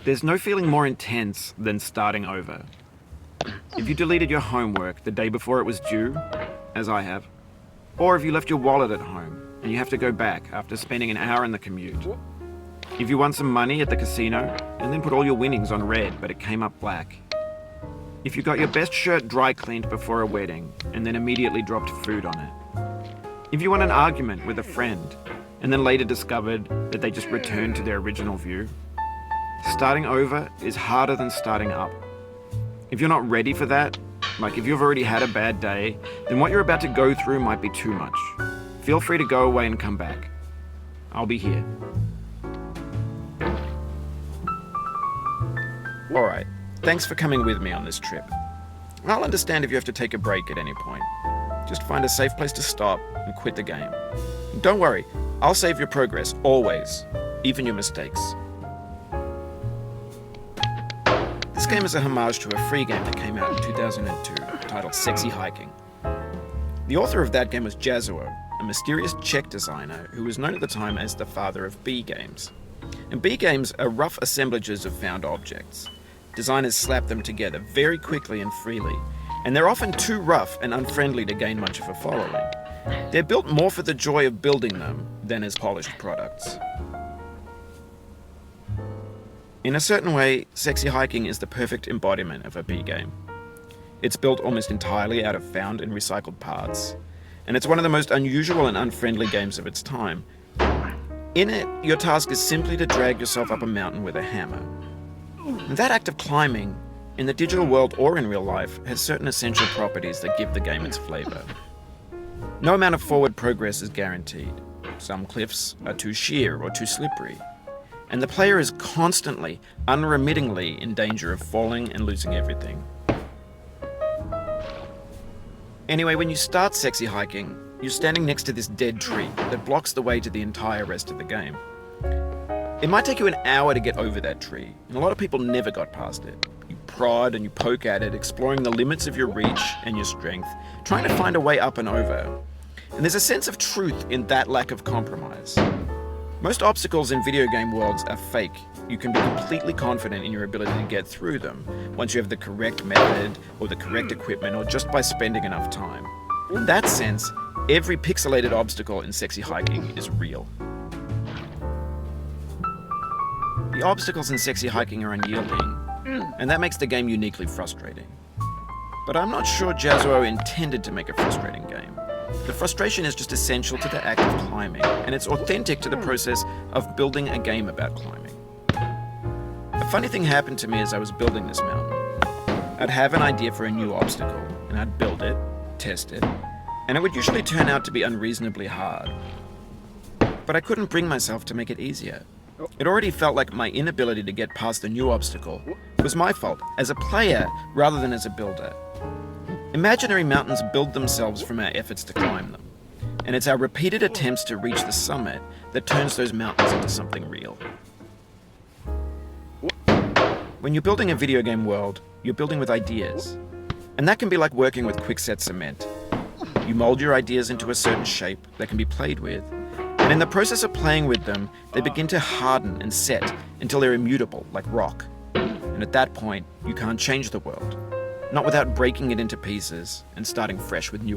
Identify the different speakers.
Speaker 1: There's no feeling more intense than starting over. If you deleted your homework the day before it was due, as I have, or if you left your wallet at home and you have to go back after spending an hour in the commute. If you won some money at the casino and then put all your winnings on red but it came up black. If you got your best shirt dry cleaned before a wedding and then immediately dropped food on it. If you won an argument with a friend and then later discovered that they just returned to their original view. Starting over is harder than starting up. If you're not ready for that, like if you've already had a bad day, then what you're about to go through might be too much. Feel free to go away and come back. I'll be here. Alright, thanks for coming with me on this trip. I'll understand if you have to take a break at any point. Just find a safe place to stop and quit the game. Don't worry, I'll save your progress, always, even your mistakes. This game is a homage to a free game that came out in 2002, titled Sexy Hiking. The author of that game was Jazuo, a mysterious Czech designer who was known at the time as the father of B games. And B games are rough assemblages of found objects. Designers slap them together very quickly and freely, and they're often too rough and unfriendly to gain much of a following. They're built more for the joy of building them than as polished products. In a certain way, Sexy Hiking is the perfect embodiment of a B game. It's built almost entirely out of found and recycled parts, and it's one of the most unusual and unfriendly games of its time. In it, your task is simply to drag yourself up a mountain with a hammer. And that act of climbing, in the digital world or in real life, has certain essential properties that give the game its flavor. No amount of forward progress is guaranteed. Some cliffs are too sheer or too slippery. And the player is constantly, unremittingly in danger of falling and losing everything. Anyway, when you start Sexy Hiking, you're standing next to this dead tree that blocks the way to the entire rest of the game. It might take you an hour to get over that tree, and a lot of people never got past it. You prod and you poke at it, exploring the limits of your reach and your strength, trying to find a way up and over. And there's a sense of truth in that lack of compromise. Most obstacles in video game worlds are fake. You can be completely confident in your ability to get through them once you have the correct method or the correct equipment or just by spending enough time. In that sense, every pixelated obstacle in Sexy Hiking is real. The obstacles in Sexy Hiking are unyielding, and that makes the game uniquely frustrating. But I'm not sure Jazuo intended to make a frustrating game. The frustration is just essential to the act of climbing, and it's authentic to the process of building a game about climbing. A funny thing happened to me as I was building this mountain. I'd have an idea for a new obstacle, and I'd build it, test it, and it would usually turn out to be unreasonably hard. But I couldn't bring myself to make it easier. It already felt like my inability to get past the new obstacle was my fault as a player rather than as a builder. Imaginary mountains build themselves from our efforts to climb them, and it's our repeated attempts to reach the summit that turns those mountains into something real. When you're building a video game world, you're building with ideas, and that can be like working with quickset cement. You mold your ideas into a certain shape that can be played with, and in the process of playing with them, they begin to harden and set until they're immutable, like rock. And at that point, you can't change the world. Not without breaking it into pieces and starting fresh with new